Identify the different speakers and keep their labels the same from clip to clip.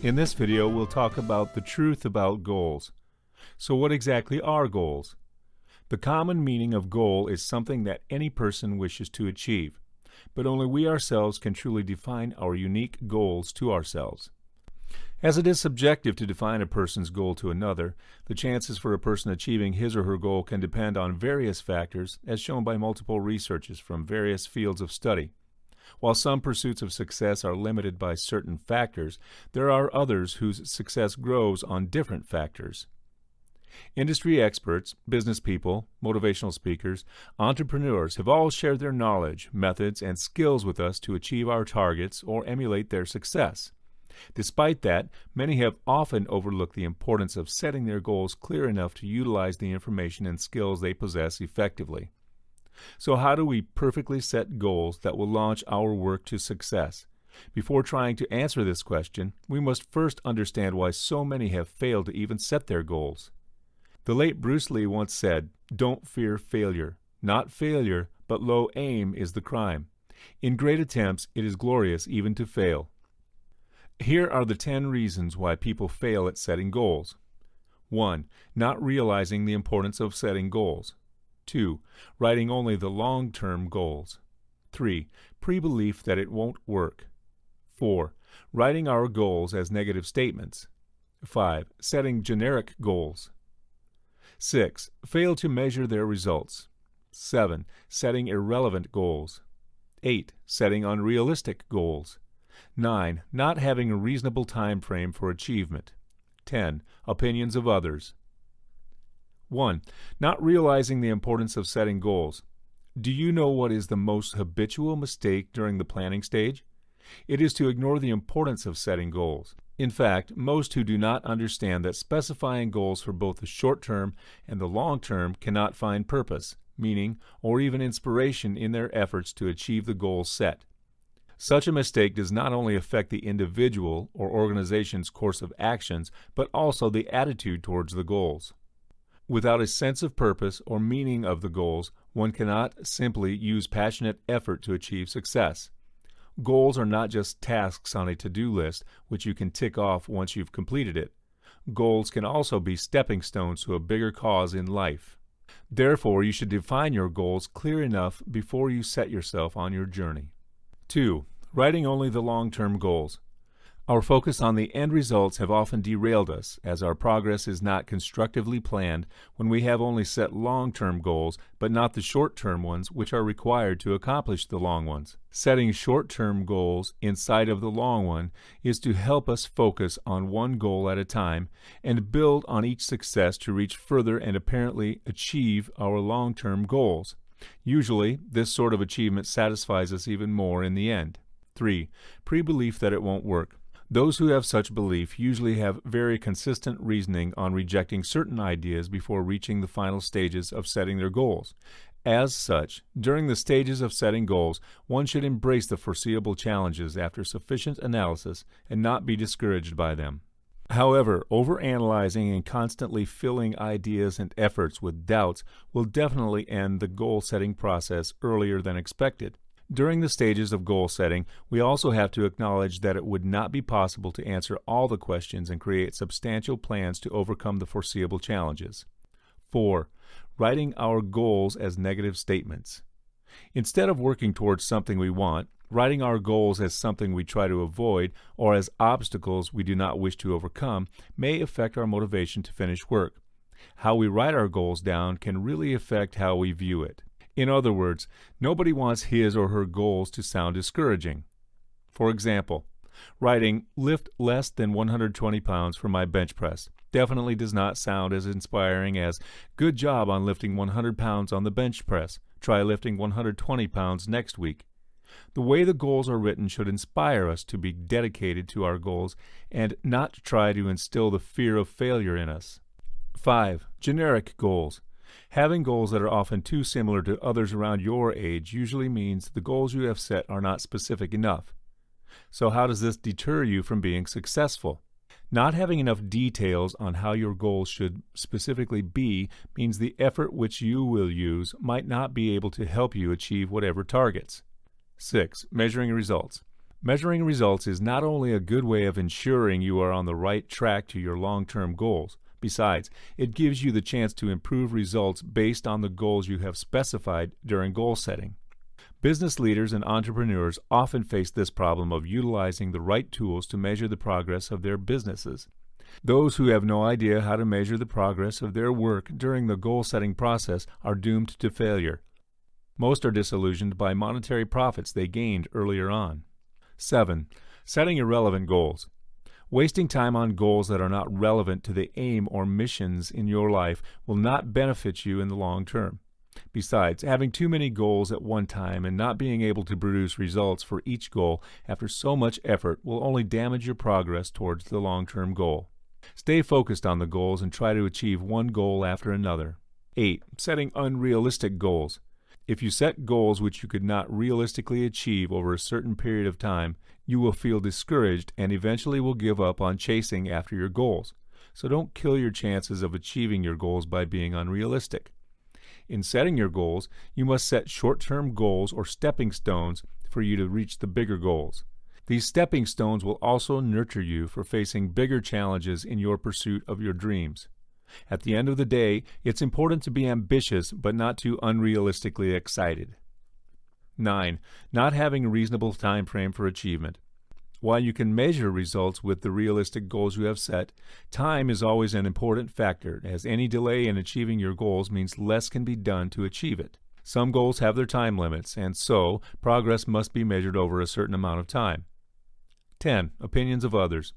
Speaker 1: In this video, we'll talk about the truth about goals. So what exactly are goals? The common meaning of goal is something that any person wishes to achieve, but only we ourselves can truly define our unique goals to ourselves. As it is subjective to define a person's goal to another, the chances for a person achieving his or her goal can depend on various factors, as shown by multiple researches from various fields of study. While some pursuits of success are limited by certain factors, there are others whose success grows on different factors. Industry experts, business people, motivational speakers, entrepreneurs have all shared their knowledge, methods, and skills with us to achieve our targets or emulate their success. Despite that, many have often overlooked the importance of setting their goals clear enough to utilize the information and skills they possess effectively. So how do we perfectly set goals that will launch our work to success? Before trying to answer this question, we must first understand why so many have failed to even set their goals. The late Bruce Lee once said, "Don't fear failure. Not failure, but low aim is the crime. In great attempts, it is glorious even to fail." Here are the 10 reasons why people fail at setting goals. 1. Not realizing the importance of setting goals. 2. Writing only the long-term goals. 3. Pre-belief that it won't work. 4. Writing our goals as negative statements. 5. Setting generic goals. 6. Fail to measure their results. 7. Setting irrelevant goals. 8. Setting unrealistic goals. 9. Not having a reasonable time frame for achievement. 10. Opinions of others. 1. Not realizing the importance of setting goals. Do you know what is the most habitual mistake during the planning stage? It is to ignore the importance of setting goals. In fact, most who do not understand that specifying goals for both the short term and the long term cannot find purpose, meaning, or even inspiration in their efforts to achieve the goals set. Such a mistake does not only affect the individual or organization's course of actions, but also the attitude towards the goals. Without a sense of purpose or meaning of the goals, one cannot simply use passionate effort to achieve success. Goals are not just tasks on a to-do list, which you can tick off once you've completed it. Goals can also be stepping stones to a bigger cause in life. Therefore, you should define your goals clear enough before you set yourself on your journey. 2. Writing only the long-term goals. Our focus on the end results have often derailed us, as our progress is not constructively planned when we have only set long-term goals, but not the short-term ones which are required to accomplish the long ones. Setting short-term goals inside of the long one is to help us focus on one goal at a time and build on each success to reach further and apparently achieve our long-term goals. Usually, this sort of achievement satisfies us even more in the end. 3. Pre-belief that it won't work. Those who have such belief usually have very consistent reasoning on rejecting certain ideas before reaching the final stages of setting their goals. As such, during the stages of setting goals, one should embrace the foreseeable challenges after sufficient analysis and not be discouraged by them. However, overanalyzing and constantly filling ideas and efforts with doubts will definitely end the goal-setting process earlier than expected. During the stages of goal setting, we also have to acknowledge that it would not be possible to answer all the questions and create substantial plans to overcome the foreseeable challenges. 4. Writing our goals as negative statements. Instead of working towards something we want, writing our goals as something we try to avoid or as obstacles we do not wish to overcome may affect our motivation to finish work. How we write our goals down can really affect how we view it. In other words, nobody wants his or her goals to sound discouraging. For example, writing "lift less than 120 pounds for my bench press" definitely does not sound as inspiring as "good job on lifting 100 pounds on the bench press. Try lifting 120 pounds next week." The way the goals are written should inspire us to be dedicated to our goals and not try to instill the fear of failure in us. 5. Generic goals. Having goals that are often too similar to others around your age usually means the goals you have set are not specific enough. So how does this deter you from being successful? Not having enough details on how your goals should specifically be means the effort which you will use might not be able to help you achieve whatever targets. 6. Measuring results. Measuring results is not only a good way of ensuring you are on the right track to your long-term goals. Besides, it gives you the chance to improve results based on the goals you have specified during goal setting. Business leaders and entrepreneurs often face this problem of utilizing the right tools to measure the progress of their businesses. Those who have no idea how to measure the progress of their work during the goal-setting process are doomed to failure. Most are disillusioned by monetary profits they gained earlier on. 7. Setting irrelevant goals. Wasting time on goals that are not relevant to the aim or missions in your life will not benefit you in the long term. Besides, having too many goals at one time and not being able to produce results for each goal after so much effort will only damage your progress towards the long-term goal. Stay focused on the goals and try to achieve one goal after another. 8. Setting unrealistic goals. If you set goals which you could not realistically achieve over a certain period of time, you will feel discouraged and eventually will give up on chasing after your goals. So don't kill your chances of achieving your goals by being unrealistic. In setting your goals, you must set short-term goals or stepping stones for you to reach the bigger goals. These stepping stones will also nurture you for facing bigger challenges in your pursuit of your dreams. At the end of the day, it's important to be ambitious but not too unrealistically excited. 9. Not having a reasonable time frame for achievement. While you can measure results with the realistic goals you have set, time is always an important factor, as any delay in achieving your goals means less can be done to achieve it. Some goals have their time limits, and so progress must be measured over a certain amount of time. 10. Opinions of others.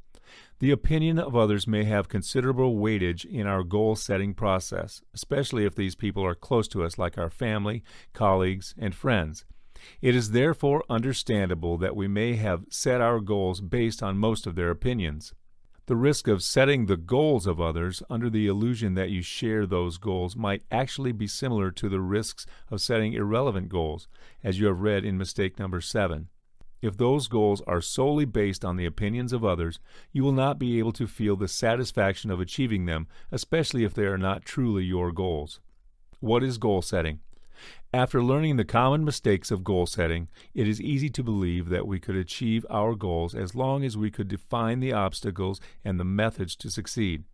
Speaker 1: The opinion of others may have considerable weightage in our goal-setting process, especially if these people are close to us like our family, colleagues, and friends. It is therefore understandable that we may have set our goals based on most of their opinions. The risk of setting the goals of others under the illusion that you share those goals might actually be similar to the risks of setting irrelevant goals, as you have read in mistake number 7. If those goals are solely based on the opinions of others, you will not be able to feel the satisfaction of achieving them, especially if they are not truly your goals. What is goal setting? After learning the common mistakes of goal setting, it is easy to believe that we could achieve our goals as long as we could define the obstacles and the methods to succeed.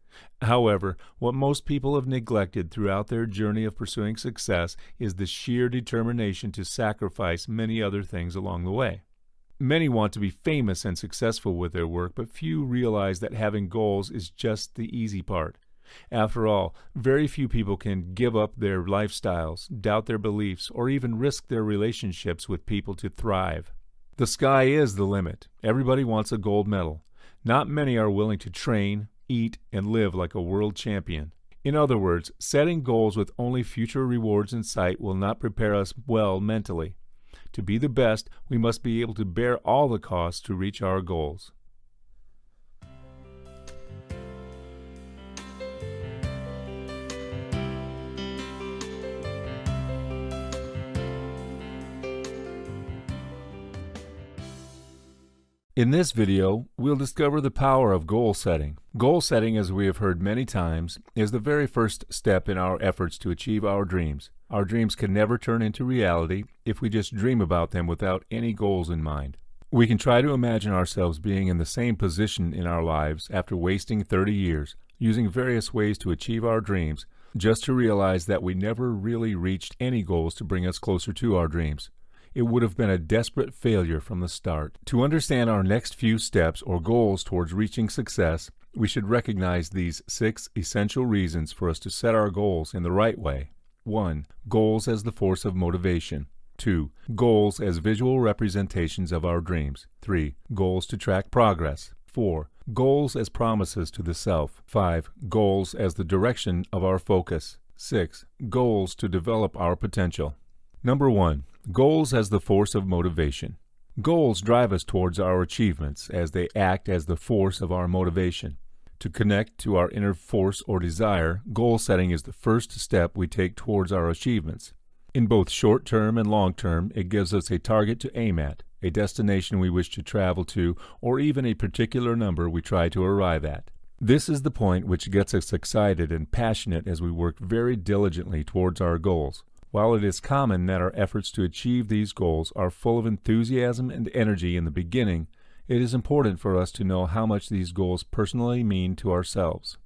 Speaker 1: However, what most people have neglected throughout their journey of pursuing success is the sheer determination to sacrifice many other things along the way. Many want to be famous and successful with their work, but few realize that having goals is just the easy part. After all, very few people can give up their lifestyles, doubt their beliefs, or even risk their relationships with people to thrive. The sky is the limit. Everybody wants a gold medal. Not many are willing to train, eat, and live like a world champion. In other words, setting goals with only future rewards in sight will not prepare us well mentally. To be the best, we must be able to bear all the costs to reach our goals. In this video, we'll discover the power of goal setting. Goal setting, as we have heard many times, is the very first step in our efforts to achieve our dreams. Our dreams can never turn into reality if we just dream about them without any goals in mind. We can try to imagine ourselves being in the same position in our lives after wasting 30 years, using various ways to achieve our dreams, just to realize that we never really reached any goals to bring us closer to our dreams. It would have been a desperate failure from the start. To understand our next few steps or goals towards reaching success, we should recognize these 6 essential reasons for us to set our goals in the right way. 1. Goals as the force of motivation. 2. Goals as visual representations of our dreams. 3. Goals to track progress. 4. Goals as promises to the self. 5. Goals as the direction of our focus. 6. Goals to develop our potential. Number 1. Goals as the force of motivation. Goals drive us towards our achievements as they act as the force of our motivation. To connect to our inner force or desire, goal setting is the first step we take towards our achievements. In both short-term and long-term, it gives us a target to aim at, a destination we wish to travel to, or even a particular number we try to arrive at. This is the point which gets us excited and passionate as we work very diligently towards our goals. While it is common that our efforts to achieve these goals are full of enthusiasm and energy in the beginning, it is important for us to know how much these goals personally mean to ourselves.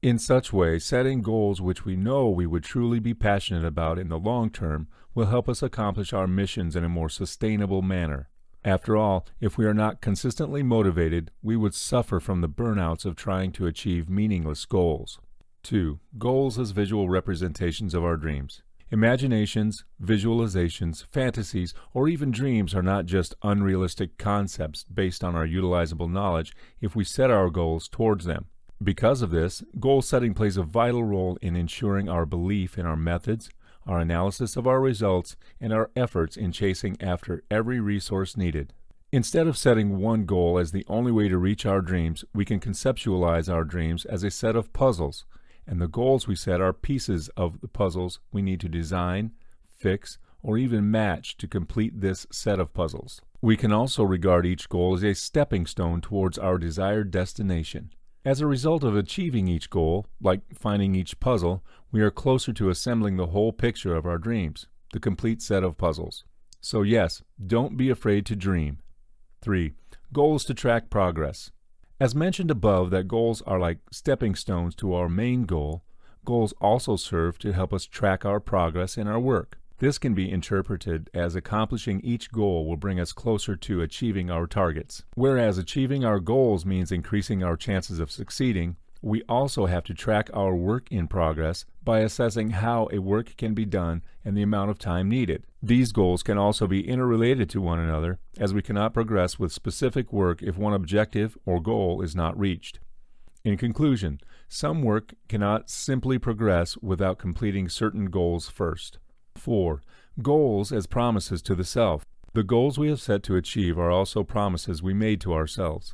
Speaker 1: In such way, setting goals which we know we would truly be passionate about in the long term will help us accomplish our missions in a more sustainable manner. After all, if we are not consistently motivated, we would suffer from the burnouts of trying to achieve meaningless goals. 2. Goals as visual representations of our dreams. Imaginations, visualizations, fantasies, or even dreams are not just unrealistic concepts based on our utilizable knowledge if we set our goals towards them. Because of this, goal setting plays a vital role in ensuring our belief in our methods, our analysis of our results, and our efforts in chasing after every resource needed. Instead of setting one goal as the only way to reach our dreams, we can conceptualize our dreams as a set of puzzles, and the goals we set are pieces of the puzzles we need to design, fix, or even match to complete this set of puzzles. We can also regard each goal as a stepping stone towards our desired destination. As a result of achieving each goal, like finding each puzzle, we are closer to assembling the whole picture of our dreams, the complete set of puzzles. So yes, don't be afraid to dream. 3. Goals to track progress. As mentioned above that goals are like stepping stones to our main goal, goals also serve to help us track our progress in our work. This can be interpreted as accomplishing each goal will bring us closer to achieving our targets. Whereas achieving our goals means increasing our chances of succeeding, we also have to track our work in progress by assessing how a work can be done and the amount of time needed. These goals can also be interrelated to one another, as we cannot progress with specific work if one objective or goal is not reached. In conclusion, some work cannot simply progress without completing certain goals first. 4. Goals as promises to the self. The goals we have set to achieve are also promises we made to ourselves.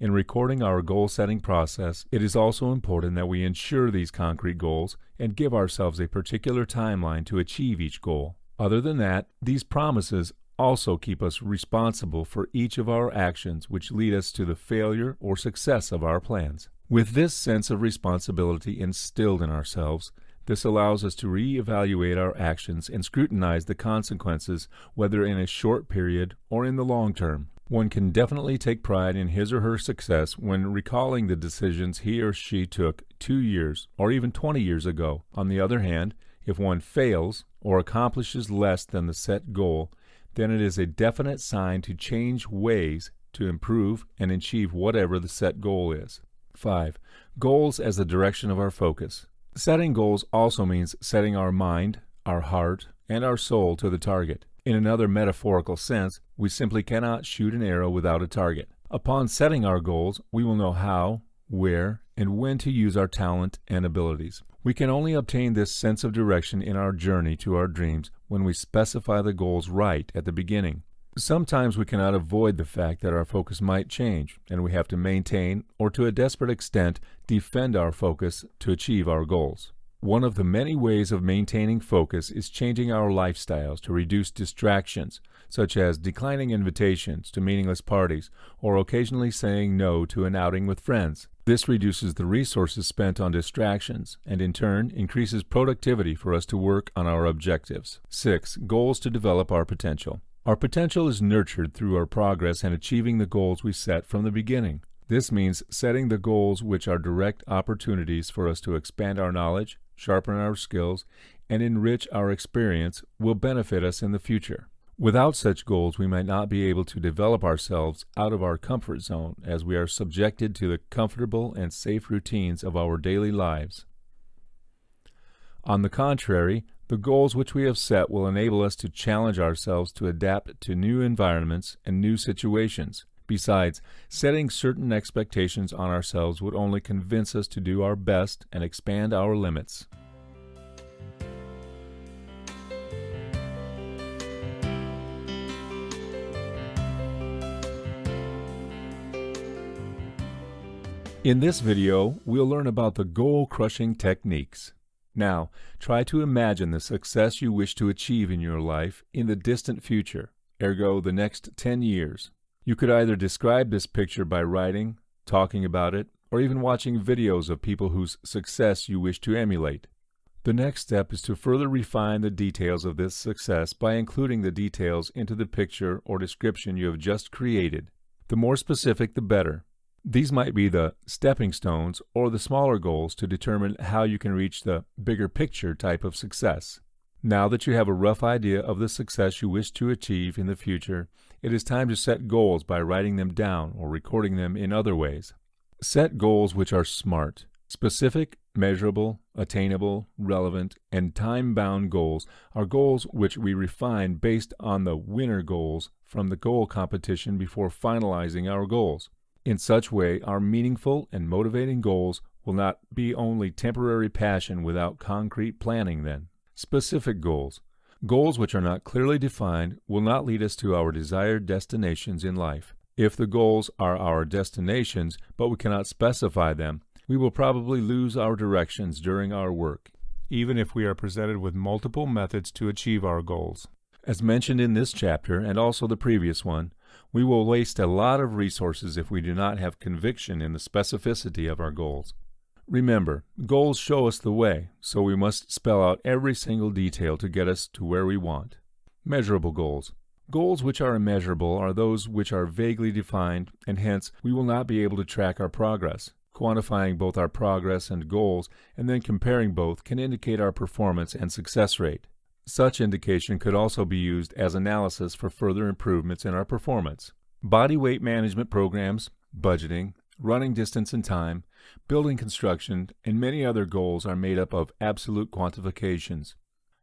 Speaker 1: In recording our goal-setting process, it is also important that we ensure these concrete goals and give ourselves a particular timeline to achieve each goal. Other than that, these promises also keep us responsible for each of our actions which lead us to the failure or success of our plans. With this sense of responsibility instilled in ourselves, this allows us to re-evaluate our actions and scrutinize the consequences, whether in a short period or in the long term. One can definitely take pride in his or her success when recalling the decisions he or she took 2 years or even 20 years ago. On the other hand, if one fails or accomplishes less than the set goal, then it is a definite sign to change ways to improve and achieve whatever the set goal is. 5. Goals as the direction of our focus. Setting goals also means setting our mind, our heart, and our soul to the target. In another metaphorical sense, we simply cannot shoot an arrow without a target. Upon setting our goals, we will know how, where, and when to use our talent and abilities. We can only obtain this sense of direction in our journey to our dreams when we specify the goals right at the beginning. Sometimes we cannot avoid the fact that our focus might change, and we have to maintain, or to a desperate extent, defend our focus to achieve our goals. One of the many ways of maintaining focus is changing our lifestyles to reduce distractions, such as declining invitations to meaningless parties or occasionally saying no to an outing with friends. This reduces the resources spent on distractions and in turn increases productivity for us to work on our objectives. 6. Goals to develop our potential. Our potential is nurtured through our progress and achieving the goals we set from the beginning. This means setting the goals which are direct opportunities for us to expand our knowledge, sharpen our skills, and enrich our experience will benefit us in the future. Without such goals, we might not be able to develop ourselves out of our comfort zone as we are subjected to the comfortable and safe routines of our daily lives. On the contrary, the goals which we have set will enable us to challenge ourselves to adapt to new environments and new situations. Besides, setting certain expectations on ourselves would only convince us to do our best and expand our limits. In this video, we'll learn about the goal-crushing techniques. Now, try to imagine the success you wish to achieve in your life in the distant future, ergo the next 10 years. You could either describe this picture by writing, talking about it, or even watching videos of people whose success you wish to emulate. The next step is to further refine the details of this success by including the details into the picture or description you have just created. The more specific, the better. These might be the stepping stones or the smaller goals to determine how you can reach the bigger picture type of success. Now that you have a rough idea of the success you wish to achieve in the future, it is time to set goals by writing them down or recording them in other ways. Set goals which are SMART. Specific, measurable, attainable, relevant, and time-bound goals are goals which we refine based on the winner goals from the goal competition before finalizing our goals. In such way, our meaningful and motivating goals will not be only temporary passion without concrete planning then. Specific goals. Goals which are not clearly defined will not lead us to our desired destinations in life. If the goals are our destinations, but we cannot specify them, we will probably lose our directions during our work, even if we are presented with multiple methods to achieve our goals. As mentioned in this chapter, and also the previous one, we will waste a lot of resources if we do not have conviction in the specificity of our goals. Remember, goals show us the way, so we must spell out every single detail to get us to where we want. Measurable goals. Goals which are immeasurable are those which are vaguely defined, and hence we will not be able to track our progress. Quantifying both our progress and goals and then comparing both can indicate our performance and success rate. Such indication could also be used as analysis for further improvements in our performance. Body weight management programs, budgeting, running distance and time, building construction, and many other goals are made up of absolute quantifications.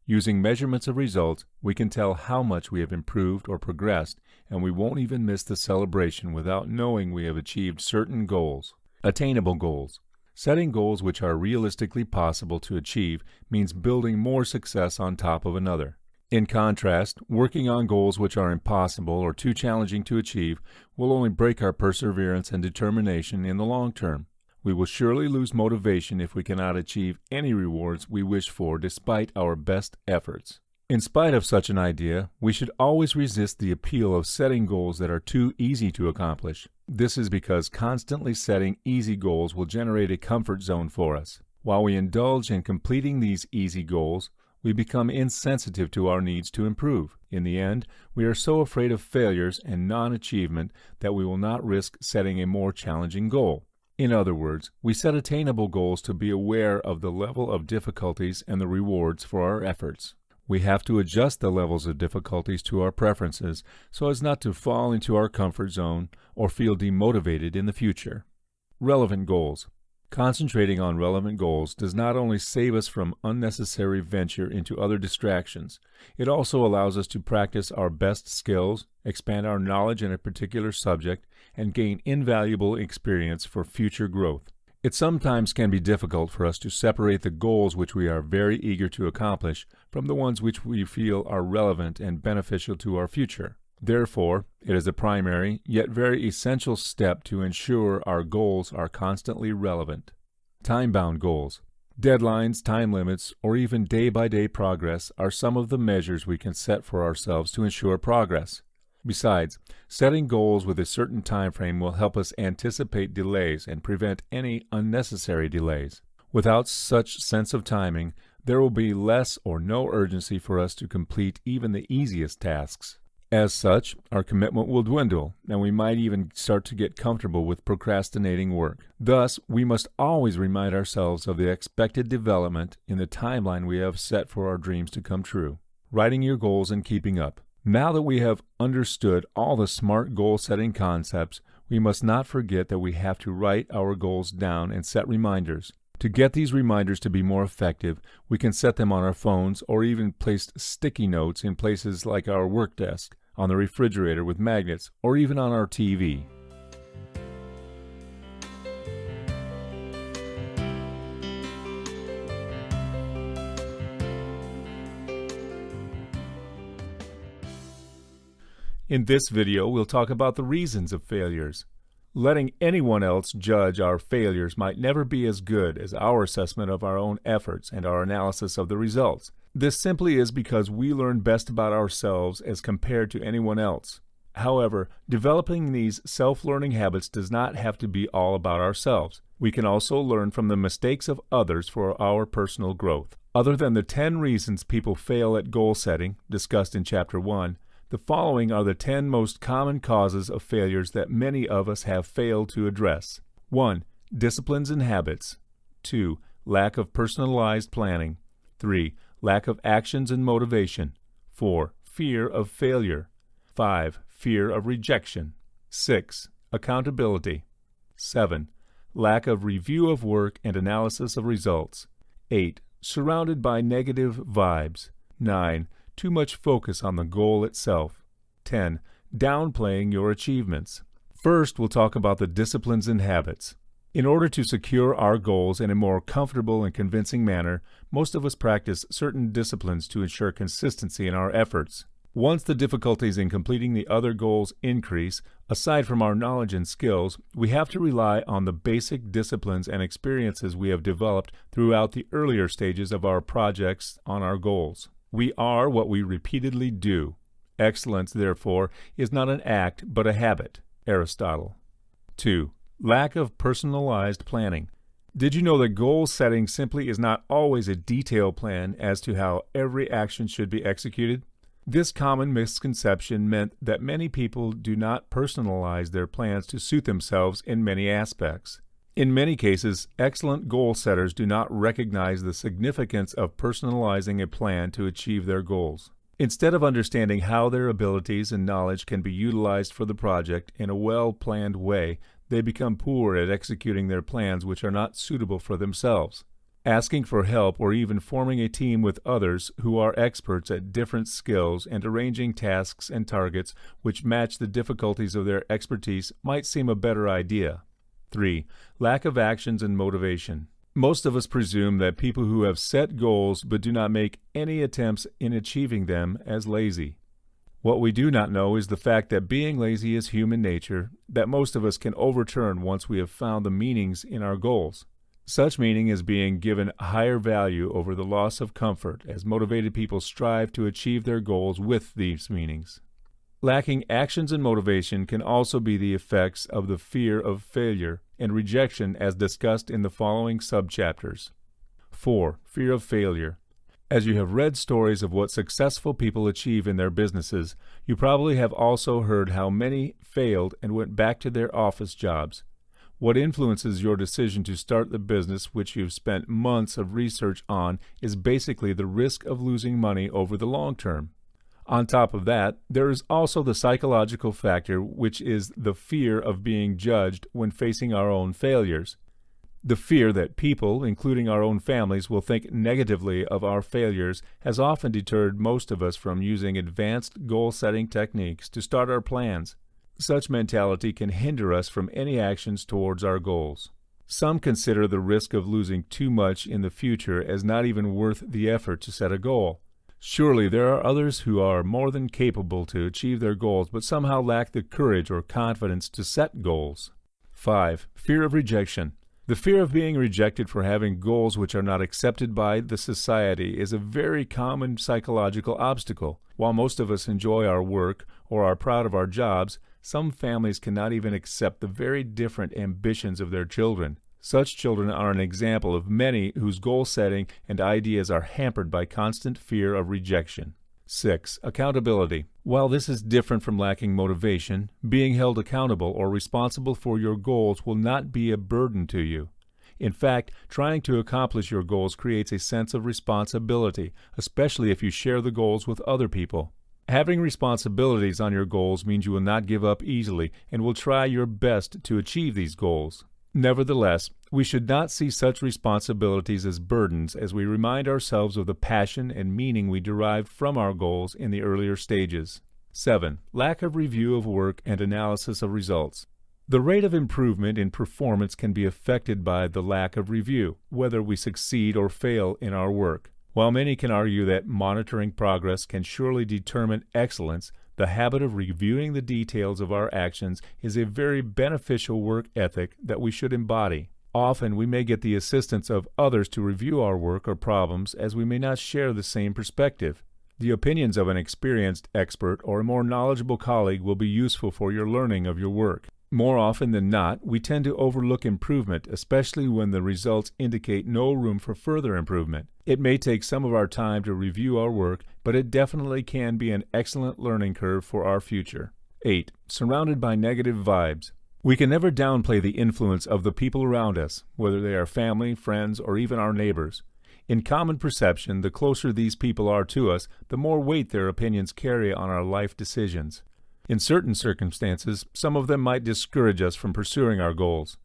Speaker 1: Using measurements of results, we can tell how much we have improved or progressed, and we won't even miss the celebration without knowing we have achieved certain goals. Attainable goals. Setting goals which are realistically possible to achieve means building more success on top of another. In contrast, working on goals which are impossible or too challenging to achieve will only break our perseverance and determination in the long term. We will surely lose motivation if we cannot achieve any rewards we wish for despite our best efforts. In spite of such an idea, we should always resist the appeal of setting goals that are too easy to accomplish. This is because constantly setting easy goals will generate a comfort zone for us. While we indulge in completing these easy goals, we become insensitive to our needs to improve. In the end, we are so afraid of failures and non-achievement that we will not risk setting a more challenging goal. In other words, we set attainable goals to be aware of the level of difficulties and the rewards for our efforts. We have to adjust the levels of difficulties to our preferences so as not to fall into our comfort zone or feel demotivated in the future. Relevant goals. Concentrating on relevant goals does not only save us from unnecessary venture into other distractions, it also allows us to practice our best skills, expand our knowledge in a particular subject, and gain invaluable experience for future growth. It sometimes can be difficult for us to separate the goals which we are very eager to accomplish from the ones which we feel are relevant and beneficial to our future. Therefore, it is a primary, yet very essential step to ensure our goals are constantly relevant. Time-bound goals. Deadlines, time limits, or even day-by-day progress are some of the measures we can set for ourselves to ensure progress. Besides, setting goals with a certain time frame will help us anticipate delays and prevent any unnecessary delays. Without such sense of timing, there will be less or no urgency for us to complete even the easiest tasks. As such, our commitment will dwindle, and we might even start to get comfortable with procrastinating work. Thus, we must always remind ourselves of the expected development in the timeline we have set for our dreams to come true. Writing your goals and keeping up. Now that we have understood all the SMART goal-setting concepts, we must not forget that we have to write our goals down and set reminders. To get these reminders to be more effective, we can set them on our phones or even place sticky notes in places like our work desk, on the refrigerator with magnets, or even on our TV. In this video, we'll talk about the reasons of failures. Letting anyone else judge our failures might never be as good as our assessment of our own efforts and our analysis of the results. This simply is because we learn best about ourselves as compared to anyone else. However, developing these self-learning habits does not have to be all about ourselves. We can also learn from the mistakes of others for our personal growth. Other than the 10 reasons people fail at goal setting, discussed in Chapter 1, the following are the 10 most common causes of failures that many of us have failed to address. 1. Disciplines and habits. 2. Lack of personalized planning. 3. Lack of actions and motivation. 4. Fear of failure. 5. Fear of rejection. 6. Accountability. 7. Lack of review of work and analysis of results. 8. Surrounded by negative vibes. 9. Too much focus on the goal itself. 10. Downplaying your achievements. First, we'll talk about the disciplines and habits. In order to secure our goals in a more comfortable and convincing manner, most of us practice certain disciplines to ensure consistency in our efforts. Once the difficulties in completing the other goals increase, aside from our knowledge and skills, we have to rely on the basic disciplines and experiences we have developed throughout the earlier stages of our projects on our goals. We are what we repeatedly do. Excellence, therefore, is not an act but a habit. Aristotle. 2. Lack of personalized planning. Did you know that goal setting simply is not always a detailed plan as to how every action should be executed? This common misconception meant that many people do not personalize their plans to suit themselves in many aspects. In many cases, excellent goal setters do not recognize the significance of personalizing a plan to achieve their goals. Instead of understanding how their abilities and knowledge can be utilized for the project in a well-planned way, they become poor at executing their plans which are not suitable for themselves. Asking for help or even forming a team with others who are experts at different skills and arranging tasks and targets which match the difficulties of their expertise might seem a better idea. 3. Lack of actions and motivation. Most of us presume that people who have set goals but do not make any attempts in achieving them as lazy. What we do not know is the fact that being lazy is human nature, that most of us can overturn once we have found the meanings in our goals. Such meaning is being given higher value over the loss of comfort as motivated people strive to achieve their goals with these meanings. Lacking actions and motivation can also be the effects of the fear of failure and rejection as discussed in the following subchapters. 4. Fear of failure. As you have read stories of what successful people achieve in their businesses, you probably have also heard how many failed and went back to their office jobs. What influences your decision to start the business which you've spent months of research on is basically the risk of losing money over the long term. On top of that, there is also the psychological factor, which is the fear of being judged when facing our own failures. The fear that people, including our own families, will think negatively of our failures has often deterred most of us from using advanced goal-setting techniques to start our plans. Such mentality can hinder us from any actions towards our goals. Some consider the risk of losing too much in the future as not even worth the effort to set a goal. Surely there are others who are more than capable to achieve their goals but somehow lack the courage or confidence to set goals. 5. Fear of rejection. The fear of being rejected for having goals which are not accepted by the society is a very common psychological obstacle. While most of us enjoy our work or are proud of our jobs, some families cannot even accept the very different ambitions of their children. Such children are an example of many whose goal setting and ideas are hampered by constant fear of rejection. 6. Accountability. While this is different from lacking motivation, being held accountable or responsible for your goals will not be a burden to you. In fact, trying to accomplish your goals creates a sense of responsibility, especially if you share the goals with other people. Having responsibilities on your goals means you will not give up easily and will try your best to achieve these goals. Nevertheless, we should not see such responsibilities as burdens as we remind ourselves of the passion and meaning we derived from our goals in the earlier stages. 7. Lack of review of work and analysis of results. The rate of improvement in performance can be affected by the lack of review, whether we succeed or fail in our work. While many can argue that monitoring progress can surely determine excellence, the habit of reviewing the details of our actions is a very beneficial work ethic that we should embody. Often we may get the assistance of others to review our work or problems as we may not share the same perspective. The opinions of an experienced expert or a more knowledgeable colleague will be useful for your learning of your work. More often than not, we tend to overlook improvement, especially when the results indicate no room for further improvement. It may take some of our time to review our work, but it definitely can be an excellent learning curve for our future. 8. Surrounded by negative vibes. We can never downplay the influence of the people around us, whether they are family, friends, or even our neighbors. In common perception, the closer these people are to us, the more weight their opinions carry on our life decisions. In certain circumstances, some of them might discourage us from pursuing our goals.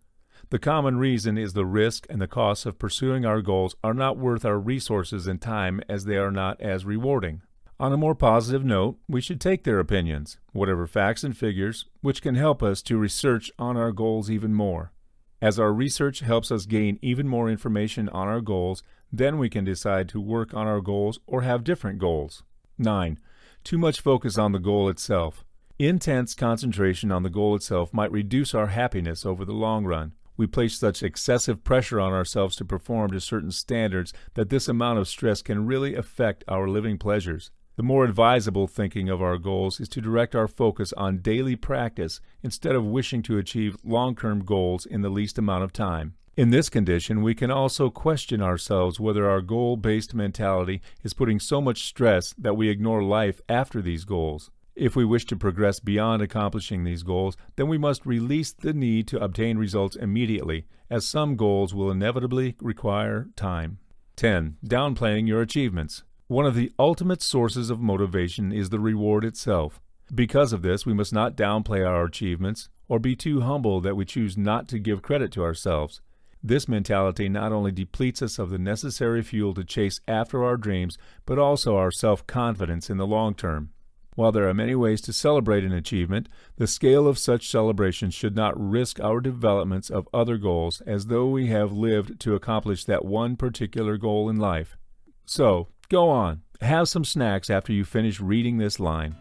Speaker 1: The common reason is the risk and the costs of pursuing our goals are not worth our resources and time, as they are not as rewarding. On a more positive note, we should take their opinions, whatever facts and figures, which can help us to research on our goals even more. As our research helps us gain even more information on our goals, then we can decide to work on our goals or have different goals. 9. Too much focus on the goal itself. Intense concentration on the goal itself might reduce our happiness over the long run. We place such excessive pressure on ourselves to perform to certain standards that this amount of stress can really affect our living pleasures. The more advisable thinking of our goals is to direct our focus on daily practice instead of wishing to achieve long-term goals in the least amount of time. In this condition, we can also question ourselves whether our goal-based mentality is putting so much stress that we ignore life after these goals. If we wish to progress beyond accomplishing these goals, then we must release the need to obtain results immediately, as some goals will inevitably require time. 10. Downplaying your achievements. One of the ultimate sources of motivation is the reward itself. Because of this, we must not downplay our achievements or be too humble that we choose not to give credit to ourselves. This mentality not only depletes us of the necessary fuel to chase after our dreams, but also our self-confidence in the long term. While there are many ways to celebrate an achievement, the scale of such celebrations should not risk our developments of other goals as though we have lived to accomplish that one particular goal in life. So, go on, have some snacks after you finish reading this line.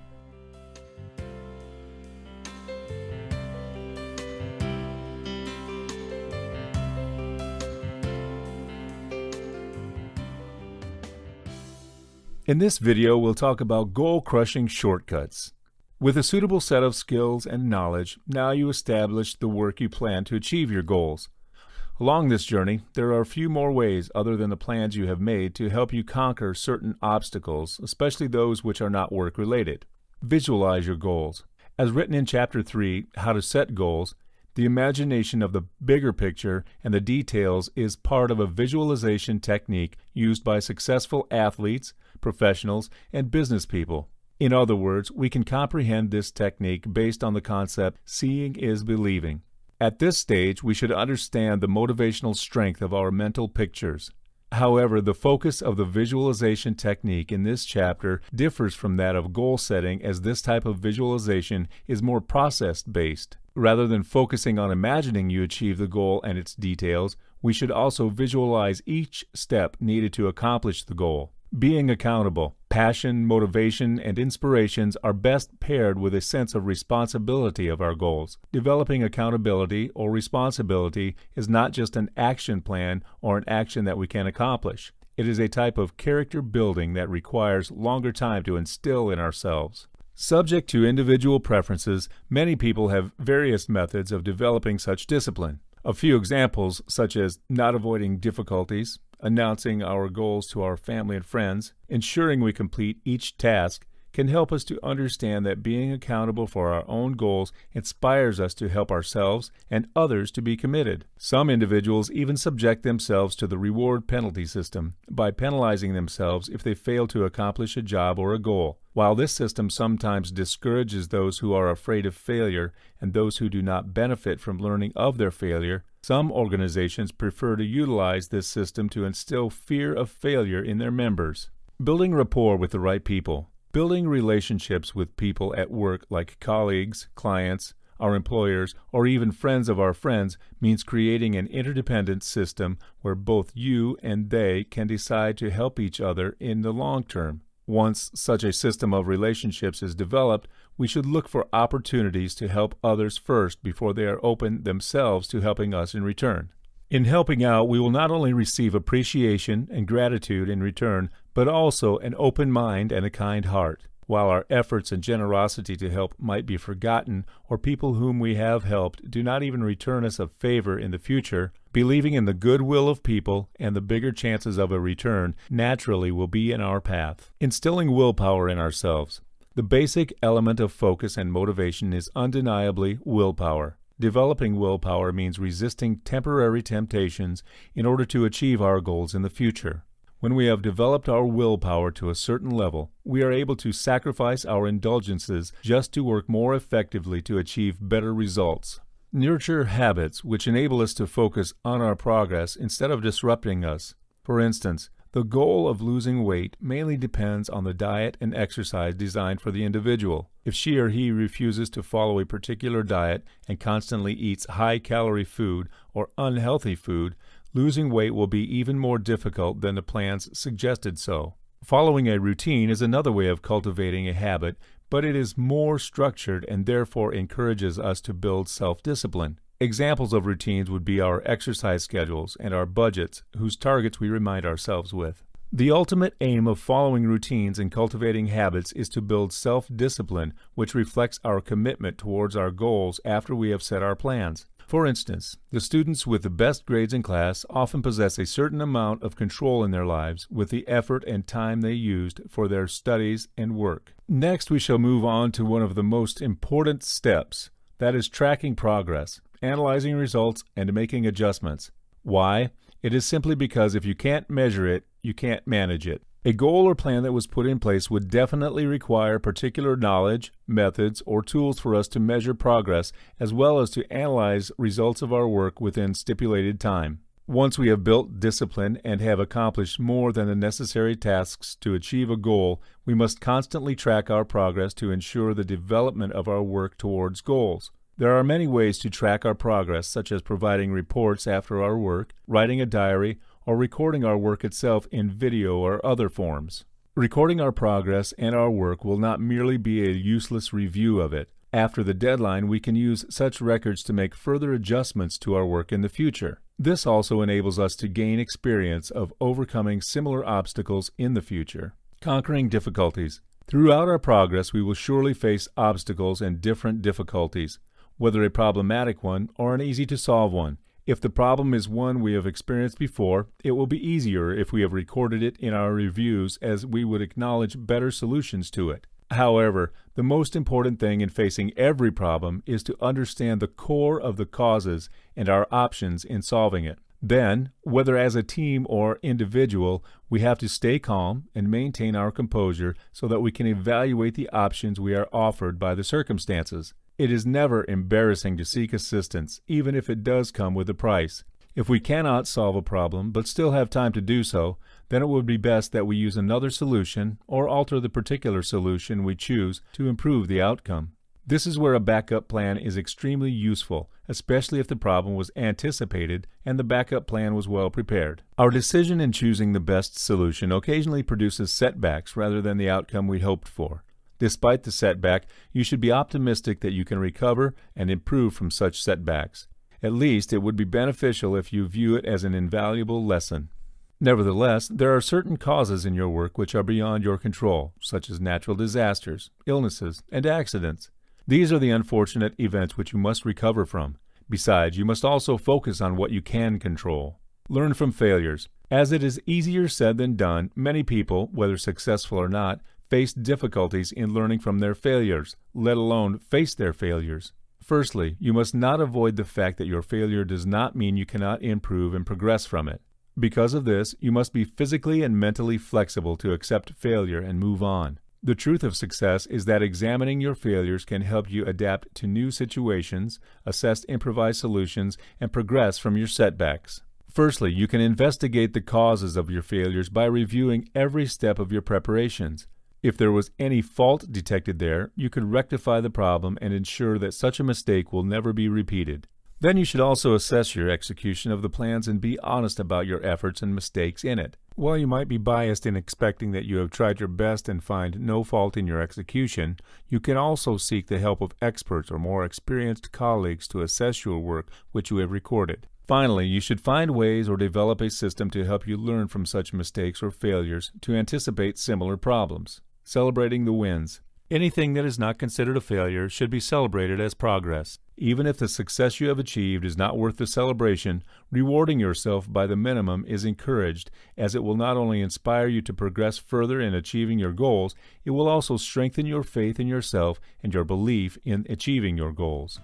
Speaker 1: In this video, we'll talk about goal-crushing shortcuts. With a suitable set of skills and knowledge, now you establish the work you plan to achieve your goals. Along this journey, there are a few more ways other than the plans you have made to help you conquer certain obstacles, especially those which are not work-related. Visualize your goals. As written in Chapter 3, How to Set Goals, the imagination of the bigger picture and the details is part of a visualization technique used by successful athletes, professionals, and business people. In other words, we can comprehend this technique based on the concept seeing is believing. At this stage, we should understand the motivational strength of our mental pictures. However, the focus of the visualization technique in this chapter differs from that of goal setting, as this type of visualization is more process-based. Rather than focusing on imagining you achieve the goal and its details, we should also visualize each step needed to accomplish the goal. Being accountable, passion, motivation, and inspirations are best paired with a sense of responsibility of our goals. Developing accountability or responsibility is not just an action plan or an action that we can accomplish. It is a type of character building that requires longer time to instill in ourselves. Subject to individual preferences, many people have various methods of developing such discipline. A few examples, such as not avoiding difficulties, announcing our goals to our family and friends, ensuring we complete each task, can help us to understand that being accountable for our own goals inspires us to help ourselves and others to be committed. Some individuals even subject themselves to the reward penalty system by penalizing themselves if they fail to accomplish a job or a goal. While this system sometimes discourages those who are afraid of failure and those who do not benefit from learning of their failure, some organizations prefer to utilize this system to instill fear of failure in their members. Building rapport with the right people. Building relationships with people at work like colleagues, clients, our employers, or even friends of our friends means creating an interdependent system where both you and they can decide to help each other in the long term. Once such a system of relationships is developed, we should look for opportunities to help others first before they are open themselves to helping us in return. In helping out, we will not only receive appreciation and gratitude in return, but also an open mind and a kind heart. While our efforts and generosity to help might be forgotten, or people whom we have helped do not even return us a favor in the future, believing in the goodwill of people and the bigger chances of a return naturally will be in our path. Instilling willpower in ourselves. The basic element of focus and motivation is undeniably willpower. Developing willpower means resisting temporary temptations in order to achieve our goals in the future. When we have developed our willpower to a certain level, we are able to sacrifice our indulgences just to work more effectively to achieve better results. Nurture habits which enable us to focus on our progress instead of disrupting us. For instance, the goal of losing weight mainly depends on the diet and exercise designed for the individual. If she or he refuses to follow a particular diet and constantly eats high-calorie food or unhealthy food, losing weight will be even more difficult than the plans suggested so. Following a routine is another way of cultivating a habit, but it is more structured and therefore encourages us to build self-discipline. Examples of routines would be our exercise schedules and our budgets, whose targets we remind ourselves with. The ultimate aim of following routines and cultivating habits is to build self-discipline, which reflects our commitment towards our goals after we have set our plans. For instance, the students with the best grades in class often possess a certain amount of control in their lives with the effort and time they used for their studies and work. Next, we shall move on to one of the most important steps, that is tracking progress, analyzing results, and making adjustments. Why? It is simply because if you can't measure it, you can't manage it. A goal or plan that was put in place would definitely require particular knowledge, methods, or tools for us to measure progress, as well as to analyze results of our work within stipulated time. Once we have built discipline and have accomplished more than the necessary tasks to achieve a goal, we must constantly track our progress to ensure the development of our work towards goals. There are many ways to track our progress, such as providing reports after our work, writing a diary, or recording our work itself in video or other forms. Recording our progress and our work will not merely be a useless review of it. After the deadline, we can use such records to make further adjustments to our work in the future. This also enables us to gain experience of overcoming similar obstacles in the future. Conquering difficulties. Throughout our progress, we will surely face obstacles and different difficulties, whether a problematic one or an easy-to-solve one. If the problem is one we have experienced before, it will be easier if we have recorded it in our reviews, as we would acknowledge better solutions to it. However, the most important thing in facing every problem is to understand the core of the causes and our options in solving it. Then, whether as a team or individual, we have to stay calm and maintain our composure so that we can evaluate the options we are offered by the circumstances. It is never embarrassing to seek assistance, even if it does come with a price. If we cannot solve a problem but still have time to do so, then it would be best that we use another solution or alter the particular solution we choose to improve the outcome. This is where a backup plan is extremely useful, especially if the problem was anticipated and the backup plan was well prepared. Our decision in choosing the best solution occasionally produces setbacks rather than the outcome we hoped for. Despite the setback, you should be optimistic that you can recover and improve from such setbacks. At least it would be beneficial if you view it as an invaluable lesson. Nevertheless, there are certain causes in your work which are beyond your control, such as natural disasters, illnesses, and accidents. These are the unfortunate events which you must recover from. Besides, you must also focus on what you can control. Learn from failures. As it is easier said than done, many people, whether successful or not, face difficulties in learning from their failures, let alone face their failures. Firstly, you must not avoid the fact that your failure does not mean you cannot improve and progress from it. Because of this, you must be physically and mentally flexible to accept failure and move on. The truth of success is that examining your failures can help you adapt to new situations, assess improvised solutions, and progress from your setbacks. Firstly, you can investigate the causes of your failures by reviewing every step of your preparations. If there was any fault detected there, you could rectify the problem and ensure that such a mistake will never be repeated. Then you should also assess your execution of the plans and be honest about your efforts and mistakes in it. While you might be biased in expecting that you have tried your best and find no fault in your execution, you can also seek the help of experts or more experienced colleagues to assess your work which you have recorded. Finally, you should find ways or develop a system to help you learn from such mistakes or failures to anticipate similar problems. Celebrating the wins. Anything that is not considered a failure should be celebrated as progress. Even if the success you have achieved is not worth the celebration, rewarding yourself by the minimum is encouraged, as it will not only inspire you to progress further in achieving your goals, it will also strengthen your faith in yourself and your belief in achieving your goals.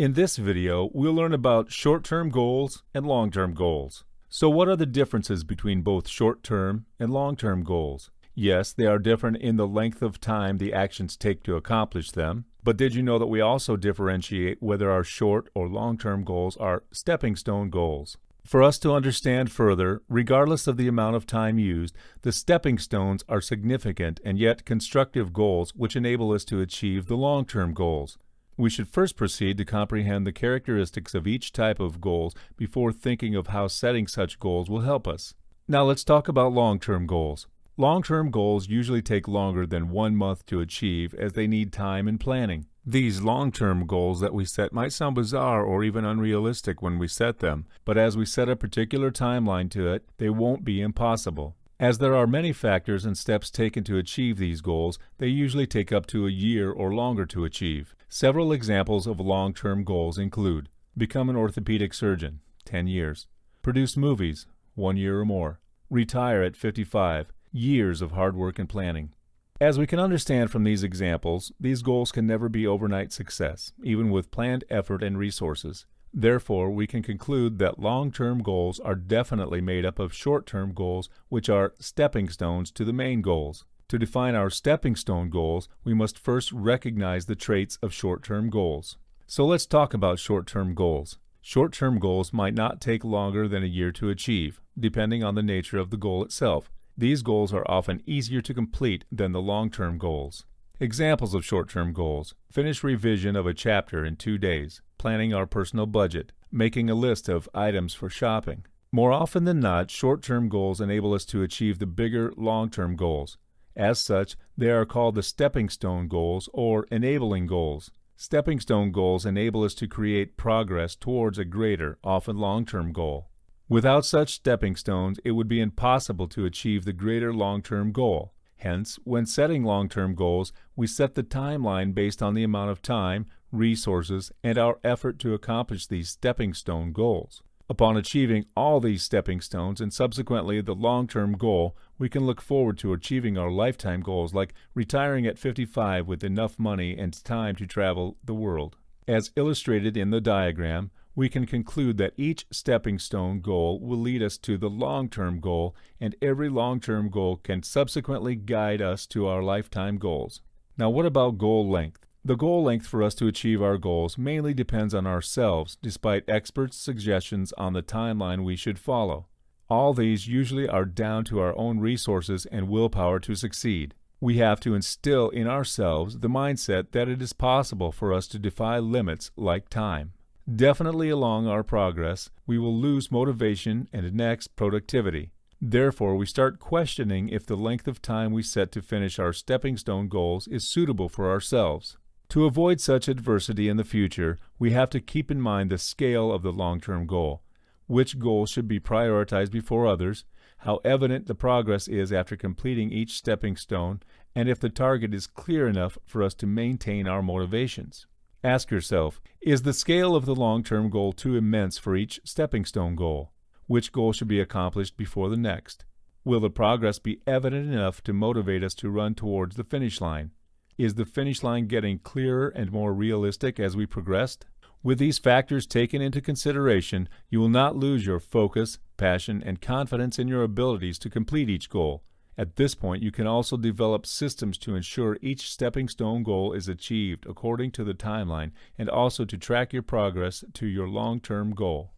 Speaker 1: In this video, we'll learn about short-term goals and long-term goals. So what are the differences between both short-term and long-term goals? Yes, they are different in the length of time the actions take to accomplish them, but did you know that we also differentiate whether our short or long-term goals are stepping stone goals? For us to understand further, regardless of the amount of time used, the stepping stones are significant and yet constructive goals which enable us to achieve the long-term goals. We should first proceed to comprehend the characteristics of each type of goals before thinking of how setting such goals will help us. Now let's talk about long-term goals. Long-term goals usually take longer than 1 month to achieve as they need time and planning. These long-term goals that we set might sound bizarre or even unrealistic when we set them, but as we set a particular timeline to it, they won't be impossible. As there are many factors and steps taken to achieve these goals, they usually take up to a year or longer to achieve. Several examples of long-term goals include: become an orthopedic surgeon, 10 years; produce movies, 1 year or more; retire at 55, years of hard work and planning. As we can understand from these examples, these goals can never be overnight success, even with planned effort and resources. Therefore, we can conclude that long-term goals are definitely made up of short-term goals, which are stepping stones to the main goals. To define our stepping stone goals, we must first recognize the traits of short-term goals. So let's talk about short-term goals. Short-term goals might not take longer than a year to achieve, depending on the nature of the goal itself. These goals are often easier to complete than the long-term goals. Examples of short-term goals: finish revision of a chapter in 2 days, planning our personal budget, making a list of items for shopping. More often than not, short-term goals enable us to achieve the bigger long-term goals. As such, they are called the stepping stone goals or enabling goals. Stepping stone goals enable us to create progress towards a greater, often long-term goal. Without such stepping stones, it would be impossible to achieve the greater long-term goal. Hence, when setting long-term goals, we set the timeline based on the amount of time, resources, and our effort to accomplish these stepping stone goals. Upon achieving all these stepping stones and subsequently the long-term goal, we can look forward to achieving our lifetime goals like retiring at 55 with enough money and time to travel the world. As illustrated in the diagram, we can conclude that each stepping stone goal will lead us to the long-term goal, and every long-term goal can subsequently guide us to our lifetime goals. Now, what about goal length? The goal length for us to achieve our goals mainly depends on ourselves, despite experts' suggestions on the timeline we should follow. All these usually are down to our own resources and willpower to succeed. We have to instill in ourselves the mindset that it is possible for us to defy limits like time. Definitely along our progress, we will lose motivation and next productivity. Therefore, we start questioning if the length of time we set to finish our stepping stone goals is suitable for ourselves. To avoid such adversity in the future, we have to keep in mind the scale of the long-term goal, which goals should be prioritized before others, how evident the progress is after completing each stepping stone, and if the target is clear enough for us to maintain our motivations. Ask yourself, is the scale of the long-term goal too immense for each stepping stone goal? Which goal should be accomplished before the next? Will the progress be evident enough to motivate us to run towards the finish line? Is the finish line getting clearer and more realistic as we progressed? With these factors taken into consideration, you will not lose your focus, passion, and confidence in your abilities to complete each goal. At this point, you can also develop systems to ensure each stepping stone goal is achieved according to the timeline and also to track your progress to your long-term goal.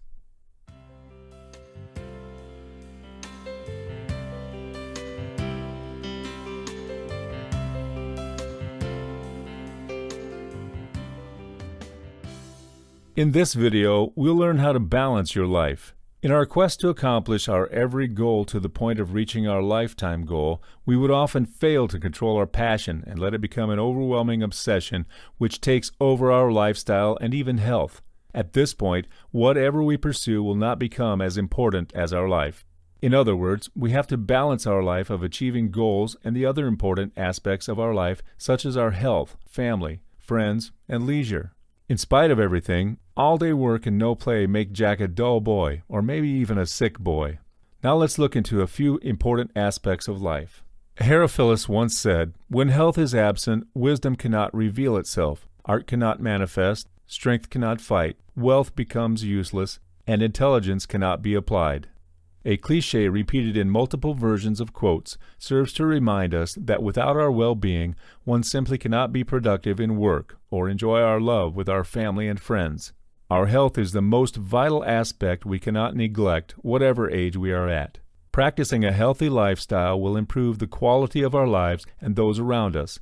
Speaker 1: In this video, we'll learn how to balance your life. In our quest to accomplish our every goal to the point of reaching our lifetime goal, we would often fail to control our passion and let it become an overwhelming obsession which takes over our lifestyle and even health. At this point, whatever we pursue will not become as important as our life. In other words, we have to balance our life of achieving goals and the other important aspects of our life, such as our health, family, friends, and leisure. In spite of everything, all-day work and no play make Jack a dull boy, or maybe even a sick boy. Now let's look into a few important aspects of life. Herophilus once said, "When health is absent, wisdom cannot reveal itself, art cannot manifest, strength cannot fight, wealth becomes useless, and intelligence cannot be applied." A cliché repeated in multiple versions of quotes serves to remind us that without our well-being, one simply cannot be productive in work or enjoy our love with our family and friends. Our health is the most vital aspect we cannot neglect, whatever age we are at. Practicing a healthy lifestyle will improve the quality of our lives and those around us.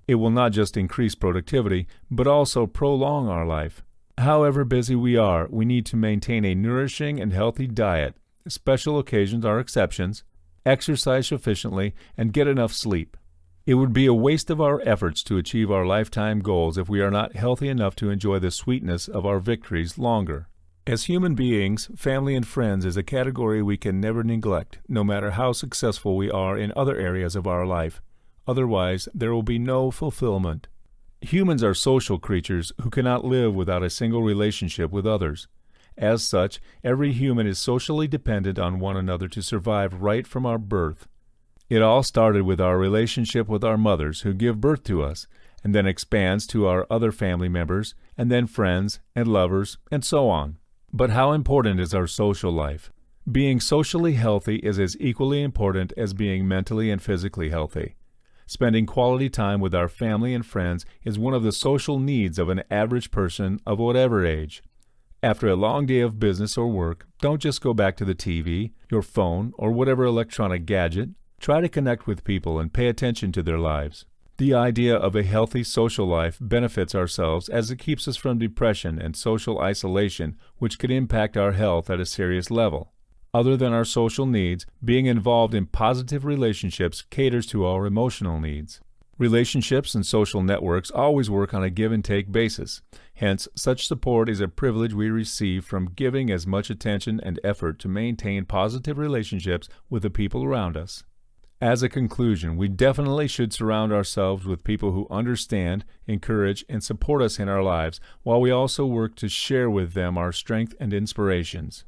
Speaker 1: It will not just increase productivity, but also prolong our life. However busy we are, we need to maintain a nourishing and healthy diet. Special occasions are exceptions. Exercise sufficiently and get enough sleep. It would be a waste of our efforts to achieve our lifetime goals if we are not healthy enough to enjoy the sweetness of our victories longer. As human beings, family and friends is a category we can never neglect, no matter how successful we are in other areas of our life. Otherwise, there will be no fulfillment. Humans are social creatures who cannot live without a single relationship with others. As such, every human is socially dependent on one another to survive right from our birth. It all started with our relationship with our mothers who give birth to us, and then expands to our other family members, and then friends and lovers, and so on. But how important is our social life? Being socially healthy is as equally important as being mentally and physically healthy. Spending quality time with our family and friends is one of the social needs of an average person of whatever age. After a long day of business or work, don't just go back to the TV, your phone, or whatever electronic gadget. Try to connect with people and pay attention to their lives. The idea of a healthy social life benefits ourselves as it keeps us from depression and social isolation, which could impact our health at a serious level. Other than our social needs, being involved in positive relationships caters to our emotional needs. Relationships and social networks always work on a give-and-take basis. Hence, such support is a privilege we receive from giving as much attention and effort to maintain positive relationships with the people around us. As a conclusion, we definitely should surround ourselves with people who understand, encourage, and support us in our lives, while we also work to share with them our strength and inspirations.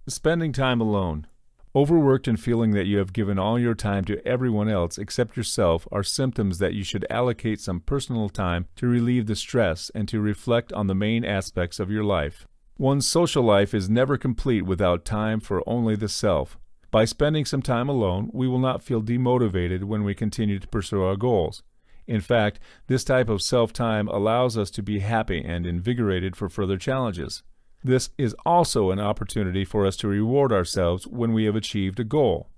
Speaker 1: Spending time alone. Overworked and feeling that you have given all your time to everyone else except yourself are symptoms that you should allocate some personal time to relieve the stress and to reflect on the main aspects of your life. One's social life is never complete without time for only the self. By spending some time alone, we will not feel demotivated when we continue to pursue our goals. In fact, this type of self-time allows us to be happy and invigorated for further challenges. This is also an opportunity for us to reward ourselves when we have achieved a goal.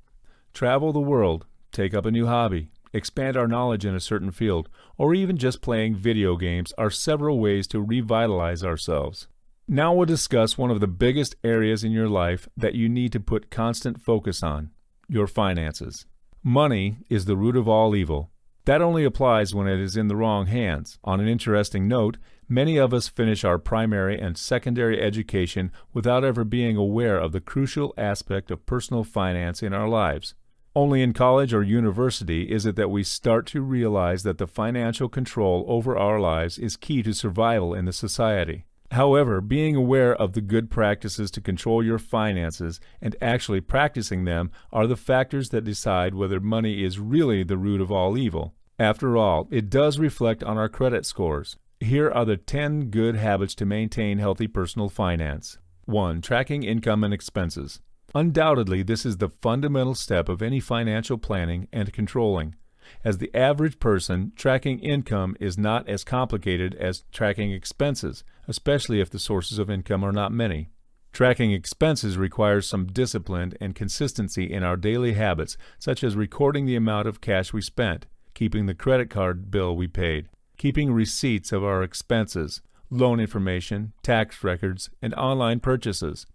Speaker 1: Travel the world, take up a new hobby, expand our knowledge in a certain field, or even just playing video games are several ways to revitalize ourselves. Now we'll discuss one of the biggest areas in your life that you need to put constant focus on: your finances. Money is the root of all evil. That only applies when it is in the wrong hands. On an interesting note, many of us finish our primary and secondary education without ever being aware of the crucial aspect of personal finance in our lives. Only in college or university is it that we start to realize that the financial control over our lives is key to survival in the society. However, being aware of the good practices to control your finances and actually practicing them are the factors that decide whether money is really the root of all evil. After all, it does reflect on our credit scores. Here are the 10 good habits to maintain healthy personal finance. 1. Tracking income and expenses. Undoubtedly, this is the fundamental step of any financial planning and controlling. As the average person, tracking income is not as complicated as tracking expenses, especially if the sources of income are not many. Tracking expenses requires some discipline and consistency in our daily habits, such as recording the amount of cash we spent, keeping the credit card bill we paid, keeping receipts of our expenses, loan information, tax records, and online purchases.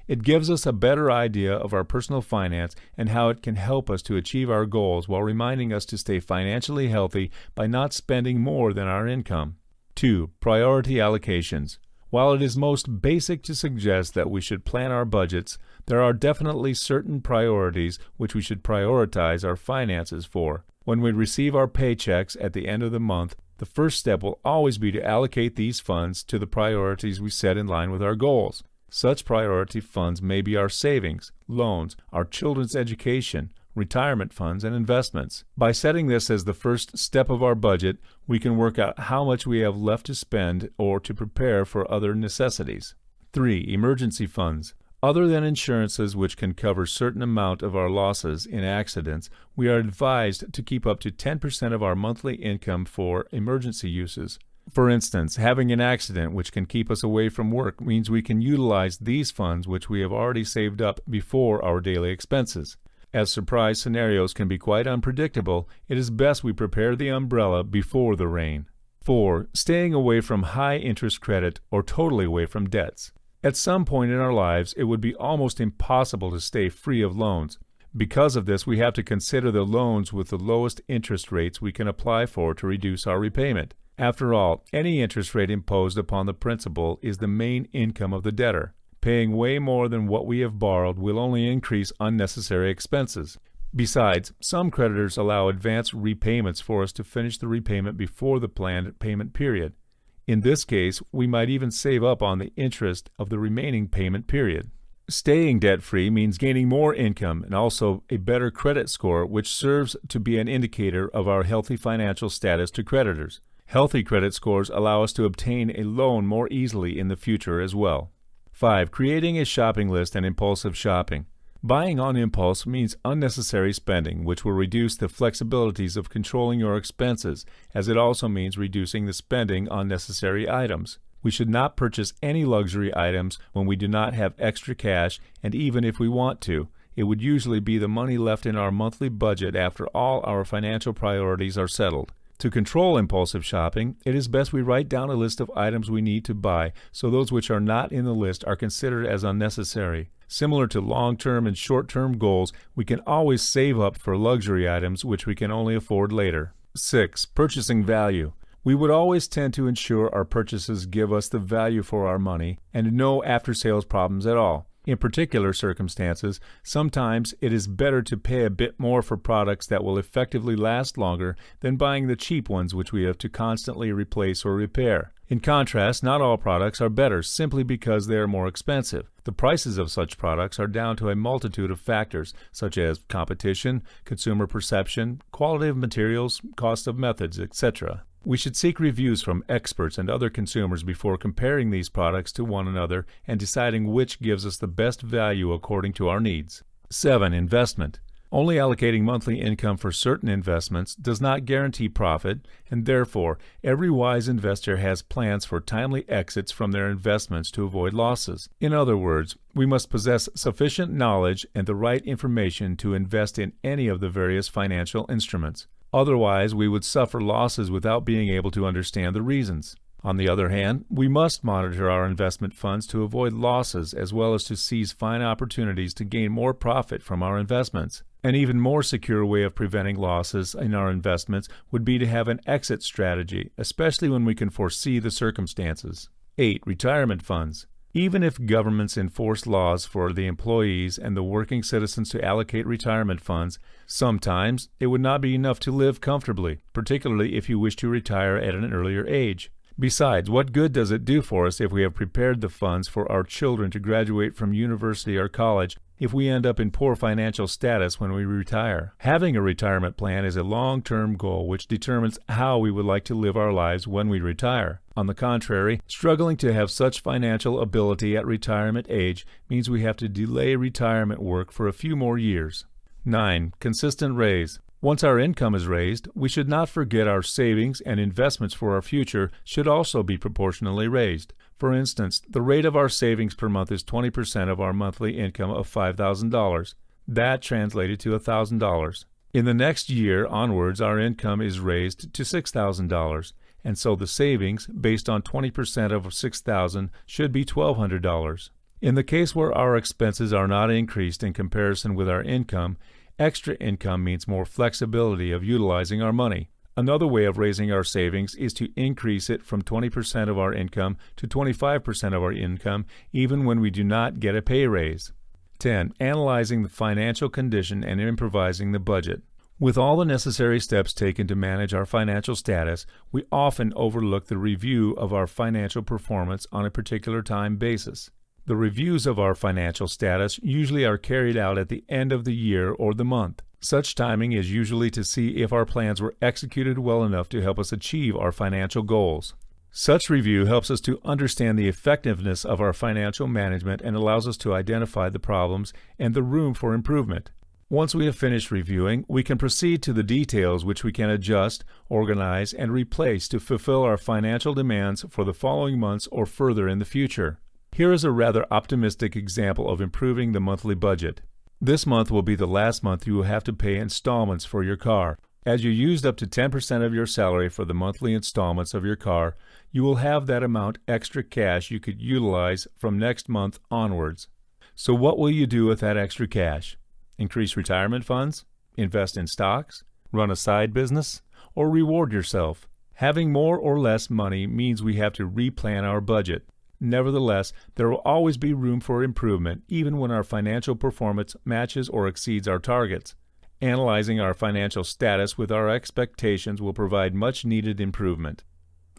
Speaker 1: It gives us a better idea of our personal finance and how it can help us to achieve our goals while reminding us to stay financially healthy by not spending more than our income. 2. Priority allocations. While it is most basic to suggest that we should plan our budgets, there are definitely certain priorities which we should prioritize our finances for. When we receive our paychecks at the end of the month, the first step will always be to allocate these funds to the priorities we set in line with our goals. Such priority funds may be our savings, loans, our children's education, retirement funds, and investments. By setting this as the first step of our budget, we can work out how much we have left to spend or to prepare for other necessities. 3. Emergency funds. Other than insurances which can cover a certain amount of our losses in accidents, we are advised to keep up to 10% of our monthly income for emergency uses. For instance, having an accident which can keep us away from work means we can utilize these funds which we have already saved up before our daily expenses. As surprise scenarios can be quite unpredictable, it is best we prepare the umbrella before the rain. 4. Staying away from high-interest credit or totally away from debts. At some point in our lives, it would be almost impossible to stay free of loans. Because of this, we have to consider the loans with the lowest interest rates we can apply for to reduce our repayment. After all, any interest rate imposed upon the principal is the main income of the debtor. Paying way more than what we have borrowed will only increase unnecessary expenses. Besides, some creditors allow advance repayments for us to finish the repayment before the planned payment period. In this case, we might even save up on the interest of the remaining payment period. Staying debt-free means gaining more income and also a better credit score, which serves to be an indicator of our healthy financial status to creditors. Healthy credit scores allow us to obtain a loan more easily in the future as well. 5. Creating a shopping list and impulsive shopping. Buying on impulse means unnecessary spending, which will reduce the flexibilities of controlling your expenses, as it also means reducing the spending on necessary items. We should not purchase any luxury items when we do not have extra cash, and even if we want to, it would usually be the money left in our monthly budget after all our financial priorities are settled. To control impulsive shopping, it is best we write down a list of items we need to buy, so those which are not in the list are considered as unnecessary. Similar to long-term and short-term goals, we can always save up for luxury items which we can only afford later. 6. Purchasing value. We would always tend to ensure our purchases give us the value for our money and no after-sales problems at all. In particular circumstances, sometimes it is better to pay a bit more for products that will effectively last longer than buying the cheap ones which we have to constantly replace or repair. In contrast, not all products are better simply because they are more expensive. The prices of such products are down to a multitude of factors, such as competition, consumer perception, quality of materials, cost of methods, etc. We should seek reviews from experts and other consumers before comparing these products to one another and deciding which gives us the best value according to our needs. 7. Investment. Only allocating monthly income for certain investments does not guarantee profit, and therefore, every wise investor has plans for timely exits from their investments to avoid losses. In other words, we must possess sufficient knowledge and the right information to invest in any of the various financial instruments. Otherwise, we would suffer losses without being able to understand the reasons. On the other hand, we must monitor our investment funds to avoid losses as well as to seize fine opportunities to gain more profit from our investments. An even more secure way of preventing losses in our investments would be to have an exit strategy, especially when we can foresee the circumstances. 8. Retirement funds. Even if governments enforce laws for the employees and the working citizens to allocate retirement funds, sometimes it would not be enough to live comfortably, particularly if you wish to retire at an earlier age. Besides, what good does it do for us if we have prepared the funds for our children to graduate from university or college if we end up in poor financial status when we retire? Having a retirement plan is a long-term goal which determines how we would like to live our lives when we retire. On the contrary, struggling to have such financial ability at retirement age means we have to delay retirement work for a few more years. 9. Consistent raise. Once our income is raised, we should not forget our savings and investments for our future should also be proportionally raised. For instance, the rate of our savings per month is 20% of our monthly income of $5,000. That translated to $1,000. In the next year onwards, our income is raised to $6,000, and so the savings, based on 20% of $6,000, should be $1,200. In the case where our expenses are not increased in comparison with our income, extra income means more flexibility of utilizing our money. Another way of raising our savings is to increase it from 20% of our income to 25% of our income, even when we do not get a pay raise. 10. Analyzing the financial condition and improvising the budget. With all the necessary steps taken to manage our financial status, we often overlook the review of our financial performance on a particular time basis. The reviews of our financial status usually are carried out at the end of the year or the month. Such timing is usually to see if our plans were executed well enough to help us achieve our financial goals. Such review helps us to understand the effectiveness of our financial management and allows us to identify the problems and the room for improvement. Once we have finished reviewing, we can proceed to the details which we can adjust, organize, and replace to fulfill our financial demands for the following months or further in the future. Here is a rather optimistic example of improving the monthly budget. This month will be the last month you will have to pay installments for your car. As you used up to 10% of your salary for the monthly installments of your car, you will have that amount extra cash you could utilize from next month onwards. So what will you do with that extra cash? Increase retirement funds? Invest in stocks? Run a side business? Or reward yourself? Having more or less money means we have to replan our budget. Nevertheless, there will always be room for improvement, even when our financial performance matches or exceeds our targets. Analyzing our financial status with our expectations will provide much-needed improvement.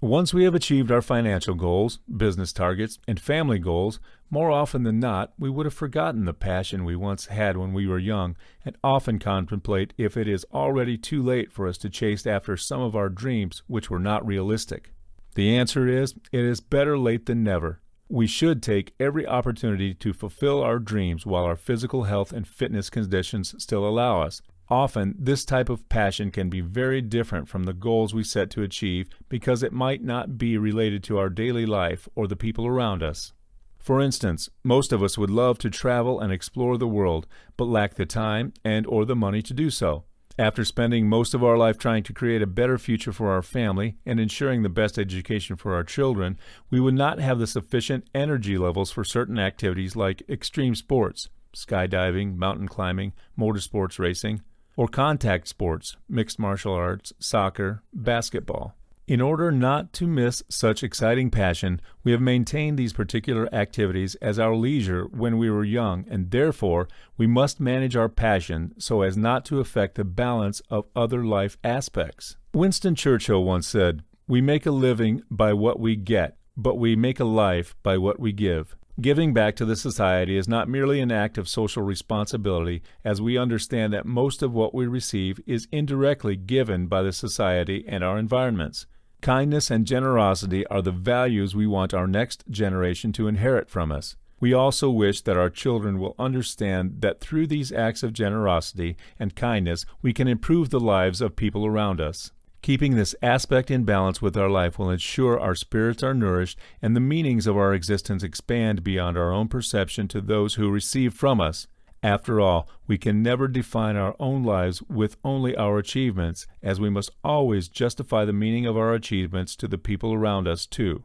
Speaker 1: Once we have achieved our financial goals, business targets, and family goals, more often than not, we would have forgotten the passion we once had when we were young and often contemplate if it is already too late for us to chase after some of our dreams which were not realistic. The answer is, it is better late than never. We should take every opportunity to fulfill our dreams while our physical health and fitness conditions still allow us. Often, this type of passion can be very different from the goals we set to achieve because it might not be related to our daily life or the people around us. For instance, most of us would love to travel and explore the world, but lack the time and or the money to do so. After spending most of our life trying to create a better future for our family and ensuring the best education for our children, we would not have the sufficient energy levels for certain activities like extreme sports, skydiving, mountain climbing, motorsports racing, or contact sports, mixed martial arts, soccer, basketball. In order not to miss such exciting passion, we have maintained these particular activities as our leisure when we were young, and therefore we must manage our passion so as not to affect the balance of other life aspects. Winston Churchill once said, "We make a living by what we get, but we make a life by what we give." Giving back to the society is not merely an act of social responsibility, as we understand that most of what we receive is indirectly given by the society and our environments. Kindness and generosity are the values we want our next generation to inherit from us. We also wish that our children will understand that through these acts of generosity and kindness, we can improve the lives of people around us. Keeping this aspect in balance with our life will ensure our spirits are nourished and the meanings of our existence expand beyond our own perception to those who receive from us. After all, we can never define our own lives with only our achievements, as we must always justify the meaning of our achievements to the people around us too.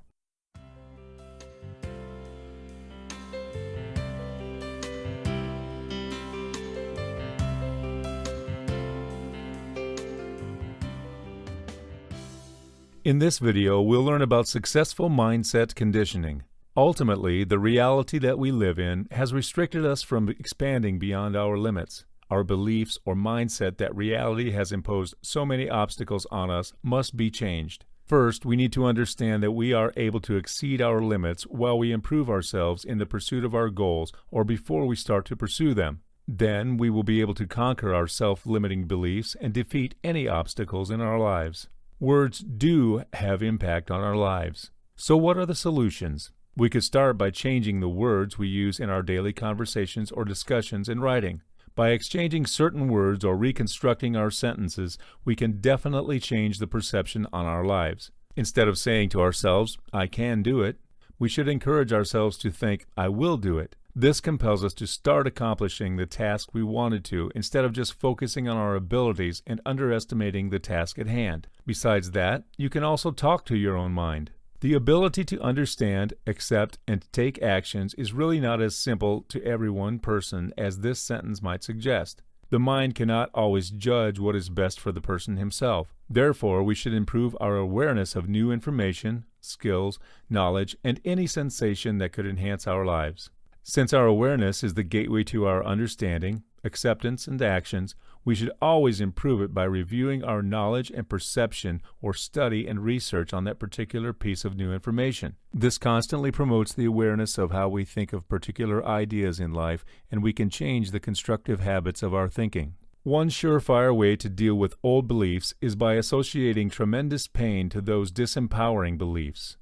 Speaker 1: In this video, we'll learn about successful mindset conditioning. Ultimately, the reality that we live in has restricted us from expanding beyond our limits. Our beliefs or mindset that reality has imposed so many obstacles on us must be changed. First, we need to understand that we are able to exceed our limits while we improve ourselves in the pursuit of our goals or before we start to pursue them. Then we will be able to conquer our self-limiting beliefs and defeat any obstacles in our lives. Words do have impact on our lives. So what are the solutions? We could start by changing the words we use in our daily conversations or discussions in writing. By exchanging certain words or reconstructing our sentences, we can definitely change the perception on our lives. Instead of saying to ourselves, "I can do it," we should encourage ourselves to think, "I will do it." This compels us to start accomplishing the task we wanted to, instead of just focusing on our abilities and underestimating the task at hand. Besides that, you can also talk to your own mind. The ability to understand, accept, and take actions is really not as simple to every one person as this sentence might suggest. The mind cannot always judge what is best for the person himself. Therefore, we should improve our awareness of new information, skills, knowledge, and any sensation that could enhance our lives. Since our awareness is the gateway to our understanding, acceptance, and actions, we should always improve it by reviewing our knowledge and perception or study and research on that particular piece of new information. This constantly promotes the awareness of how we think of particular ideas in life, and we can change the constructive habits of our thinking. One surefire way to deal with old beliefs is by associating tremendous pain to those disempowering beliefs.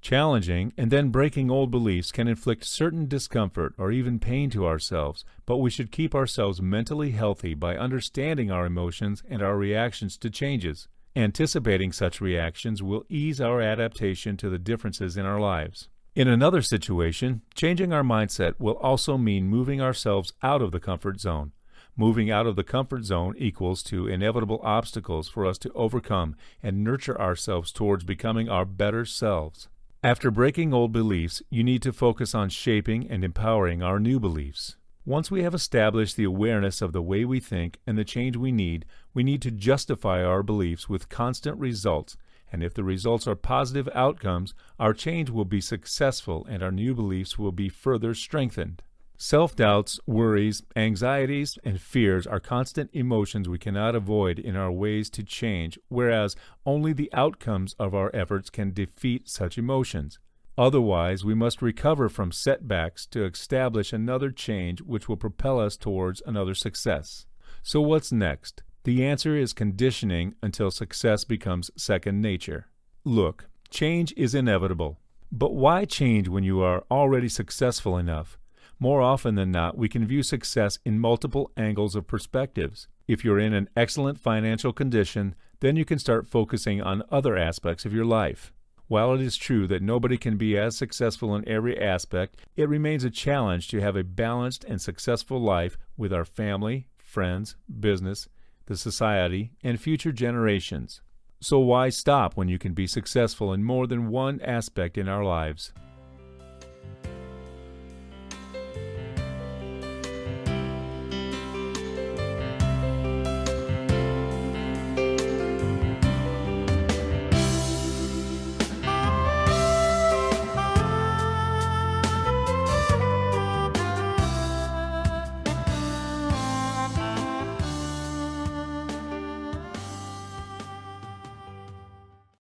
Speaker 1: Challenging and then breaking old beliefs can inflict certain discomfort or even pain to ourselves, but we should keep ourselves mentally healthy by understanding our emotions and our reactions to changes. Anticipating such reactions will ease our adaptation to the differences in our lives. In another situation, changing our mindset will also mean moving ourselves out of the comfort zone. Moving out of the comfort zone equals to inevitable obstacles for us to overcome and nurture ourselves towards becoming our better selves. After breaking old beliefs, you need to focus on shaping and empowering our new beliefs. Once we have established the awareness of the way we think and the change we need to justify our beliefs with constant results, and if the results are positive outcomes, our change will be successful and our new beliefs will be further strengthened. Self-doubts, worries, anxieties, and fears are constant emotions we cannot avoid in our ways to change, whereas only the outcomes of our efforts can defeat such emotions. Otherwise, we must recover from setbacks to establish another change which will propel us towards another success. So what's next? The answer is conditioning until success becomes second nature. Look, change is inevitable. But why change when you are already successful enough? More often than not, we can view success in multiple angles of perspectives. If you're in an excellent financial condition, then you can start focusing on other aspects of your life. While it is true that nobody can be as successful in every aspect, it remains a challenge to have a balanced and successful life with our family, friends, business, the society, and future generations. So why stop when you can be successful in more than one aspect in our lives?